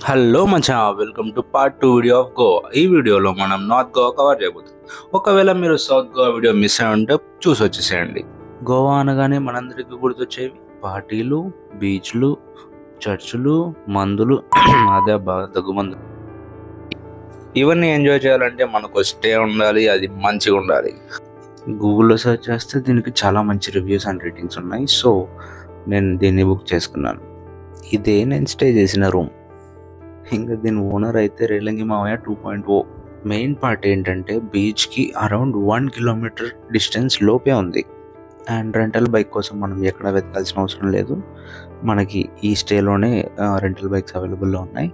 Hello మచా, welcome to part 2 video of Goa. ఈ వీడియోలో మనం నార్త్ గోవా కవర్ చేయబోతున్నాం. ఒకవేళ మీరు సౌత్ గోవా వీడియో మిస్ అయి ఉంటే చూసి వచ్చేసేయండి. గోవా అనగానే మనందరికీ గుర్తొచ్చేవి పార్టీలు, బీచ్లు, చర్చులు, మందులు అదే బాగా దగ్గుమందు. ఇవన్నీ ఎంజాయ్ చేయాలంటే మనకు స్టే ఉండాలి, అది మంచిగా ఉండాలి. గూగుల్లో సెర్చ్ చేస్తే దీనికి చాలా మంచి రివ్యూస్ అండ్ రేటింగ్స్ ఉన్నాయి. సో నేను దీన్ని బుక్ చేసుకున్నాను. ఇదే నేను స్టే చేసిన రూమ్. ఇంకా దీని ఓనర్ అయితే రేలంగి మావయ్య 2.0. మెయిన్ పార్ట్ ఏంటంటే బీచ్కి అరౌండ్ 1 కిలోమీటర్ డిస్టెన్స్ లోపే ఉంది. అండ్ రెంటల్ బైక్ కోసం మనం ఎక్కడ వెతకాల్సిన అవసరం లేదు. మనకి ఈ స్టేలోనే రెంటల్ బైక్స్ అవైలబుల్లో ఉన్నాయి.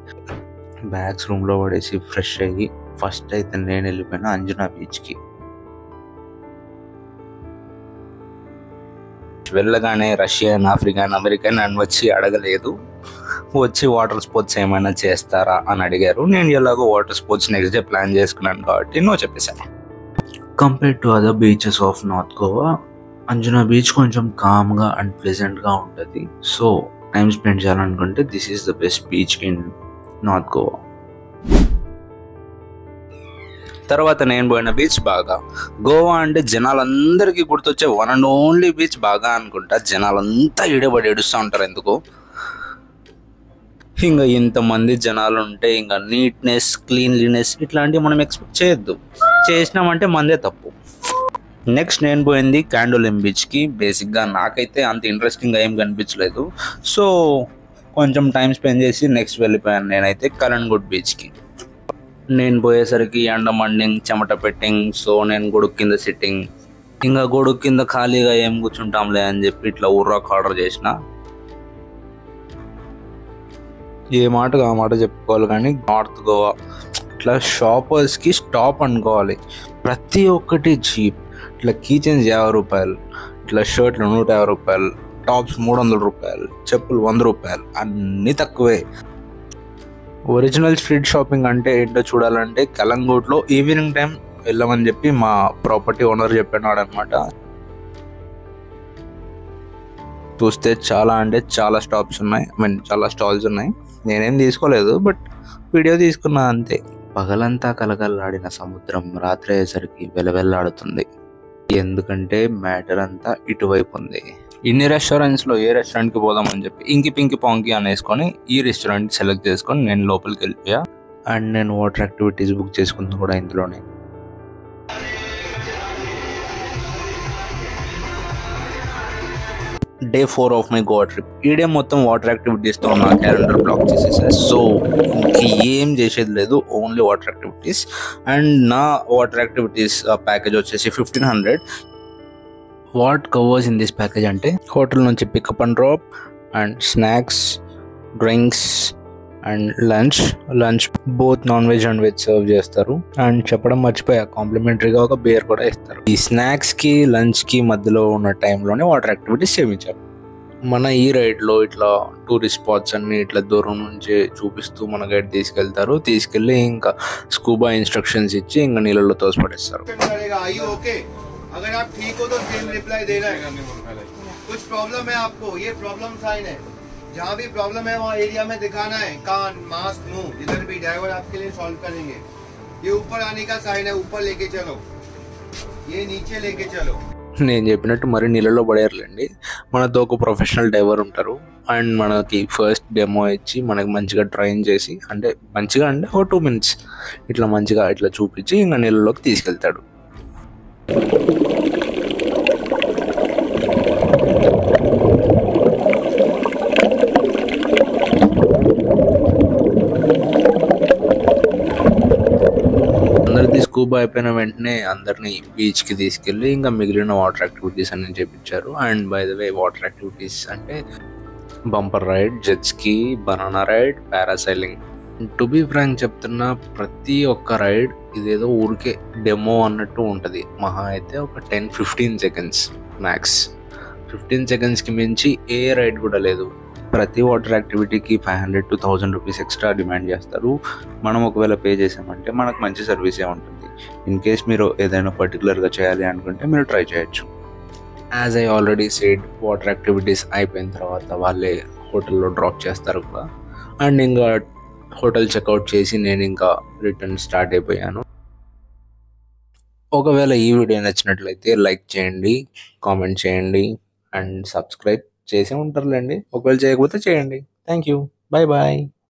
బ్యాగ్స్ రూమ్లో పడేసి ఫ్రెష్ అయ్యి ఫస్ట్ అయితే నేను వెళ్ళిపోయిన అంజనా బీచ్కి. వెళ్ళగానే రష్యన్, ఆఫ్రికన్, అమెరికన్ అని వచ్చి అడగలేదు. వచ్చి వాటర్ స్పోర్ట్స్ ఏమైనా చేస్తారా అని అడిగారు. నేను ఎలాగో water sports next day plan చేసుకున్నాను కాబట్టి నో చెప్పేశాను. Compare to other beaches of north Goa, Anjana beach కొంచెం కామ్గా అండ్ ప్లెజెంట్గా ఉంటుంది. సో టైం స్పెండ్ చేయాలనుకుంటే this is the best beach in north Goa. తర్వాత నేను పోయిన బీచ్ బాగా. గోవా అంటే జనాలందరికీ గుర్తొచ్చే వన్ అండ్ ఓన్లీ బీచ్ బాగా అనుకుంటా. జనాలంతా ఈడబడి ఏడుస్తూ ఉంటారు ఎందుకు. ఇంకా ఇంతమంది జనాలు ఉంటే ఇంకా నీట్నెస్, క్లీన్లీనెస్ ఇట్లాంటివి మనం ఎక్స్పెక్ట్ చేయొద్దు. చేసినామంటే మందే తప్పు. నెక్స్ట్ నేను పోయింది క్యాండోలిమ్ బీచ్కి. బేసిక్గా నాకైతే అంత ఇంట్రెస్టింగ్గా ఏం కనిపించలేదు. సో కొంచెం టైం స్పెండ్ చేసి నెక్స్ట్ వెళ్ళిపోయాను నేనైతే కరణ్గుడ్ బీచ్కి. నేను పోయేసరికి ఎండ మండింగ్, చెమట పెట్టింగ్. సో నేను గొడుగు కింద సిట్టింగ్. ఇంకా గొడుగు కింద ఖాళీగా ఏం కూర్చుంటాంలే అని చెప్పి ఇట్లా ఉర్రాక్ ఆర్డర్ చేసిన. ఏ మాటగా ఆ మాట చెప్పుకోవాలి కానీ నార్త్ గోవా ఇట్లా షాపర్స్కి స్టాప్ అనుకోవాలి. ప్రతి ఒక్కటి చీప్. ఇట్లా కీచెన్స్ 50 రూపాయలు, ఇట్లా షర్ట్లు 150 రూపాయలు, టాప్స్ 300 రూపాయలు, చెప్పులు 100 రూపాయలు, అన్నీ తక్కువే. ఒరిజినల్ స్ట్రీట్ షాపింగ్ అంటే ఏంటో చూడాలంటే కలంగూట్లో ఈవినింగ్ టైం వెళ్ళమని చెప్పి మా ప్రాపర్టీ ఓనర్ చెప్పినాడు అనమాట. చూస్తే చాలా అంటే చాలా స్టాప్స్ ఉన్నాయి, చాలా స్టాల్స్ ఉన్నాయి. నేనేం తీసుకోలేదు, బట్ వీడియో తీసుకున్నా అంతే. పగలంతా కలకల్లాడిన సముద్రం రాత్రి అయ్యేసరికి వెలవెల్లాడుతుంది. ఎందుకంటే మ్యాటర్ అంతా ఇటువైపు ఉంది. ఇన్ని రెస్టారెంట్స్లో ఏ రెస్టారెంట్కి పోదామని చెప్పి ఇంకి పింకి పాంకి అనేసుకొని ఈ రెస్టారెంట్ సెలెక్ట్ చేసుకొని నేను లోపలికి వెళ్ళిపోయా. అండ్ నేను వాటర్ యాక్టివిటీస్ బుక్ చేసుకుంది కూడా ఇందులోనే. Day 4 of my Goa trip. ఈ డే మొత్తం వాటర్ యాక్టివిటీస్తో నా క్యాలెండర్ బ్లాక్ చేసేసాను. సో ఇంకేం చేసేది లేదు, ఓన్లీ వాటర్ యాక్టివిటీస్. అండ్ నా వాటర్ యాక్టివిటీస్ ప్యాకేజ్ వచ్చేసి 1500. What covers in this package అంటే హోటల్ నుంచి pickup and drop and snacks, drinks and lunch both non veg and veg serve చేస్తారు. అండ్ చెప్పడం మర్చిపోయా, కాంప్లిమెంటరీగా ఒక బేర్ కూడా ఇస్తారు. ఈ స్నాక్స్కి లంచ్కి మధ్యలో ఉన్న టైంలోనే వాటర్ యాక్టివిటీస్ చేయించారు. మన ఈ రైడ్లో ఇట్లా టూరిస్ట్ స్పాట్స్ అన్ని ఇట్లా దూరం నుంచి చూపిస్తూ మన గైడ్ తీసుకెళ్ళి ఇంకా స్కూబా ఇన్స్ట్రక్షన్స్ ఇచ్చి ఇంకా నీళ్ళలో తోసిపడేస్తారు. अगर आप ठीक हो तो सेम रिप्लाई देना है। कुछ प्रॉब्लम है आपको, ये प्रॉब्लम साइन है। जहाँ भी प्रॉब्लम है वहाँ एरिया में दिखाना है। कान, मास्क, मुंह, जिधर भी ड्राइवर आपके लिए सॉल्व करेंगे। ये ऊपर आने का साइन है, ऊपर लेके चलो, ये नीचे लेके चलो. నేను చెప్పినట్టు మరి నీళ్ళలో పడేయాలండి. మనతో ఒక ప్రొఫెషనల్ డైవర్ ఉంటారు. అండ్ మనకి ఫస్ట్ డెమో ఇచ్చి మనకి మంచిగా ట్రైన్ చేసి, అంటే మంచిగా అంటే ఒక 2 minutes ఇట్లా మంచిగా ఇట్లా చూపించి ఇంకా నీళ్ళలోకి తీసుకెళ్తాడు. అందరిది స్కూబా అయిపోయిన వెంటనే అందరినీ బీచ్కి తీసుకెళ్ళి ఇంకా మిగిలిన వాటర్ యాక్టివిటీస్ అన్ని చేయించారు. And by the way water activities అంటే bumper ride, jet ski, banana ride, parasailing. To be frank చెప్తున్నా, ప్రతి ఒక్క రైడ్ ఇదేదో ఊరికే డెమో అన్నట్టు ఉంటుంది. మహా అయితే ఒక 10-15 seconds మ్యాక్స్. 15 secondsకి మించి ఏ రైడ్ కూడా లేదు. ప్రతి వాటర్ యాక్టివిటీకి 500 to 1000 రూపీస్ ఎక్స్ట్రా డిమాండ్ చేస్తారు. మనం ఒకవేళ పే చేసామంటే మనకు మంచి సర్వీసే ఉంటుంది. ఇన్ కేస్ మీరు ఏదైనా పర్టికులర్గా చేయాలి అనుకుంటే మీరు ట్రై చేయొచ్చు. As I already said, water activities అయిపోయిన తర్వాత వాళ్ళే హోటల్లో డ్రాప్ చేస్తారు కూడా. అండ్ ఇంకా హోటల్ చెక్అవుట్ చేసి నేను ఇంకా రిటర్న్ స్టార్ట్ అయిపోయాను. ఒకవేళ ఈ వీడియో నచ్చినట్లయితే లైక్ చేయండి, కామెంట్ చేయండి అండ్ సబ్స్క్రైబ్ చేసే ఉంటారులేండి. ఒకవేళ చేయకపోతే చేయండి. Thank you. Bye bye.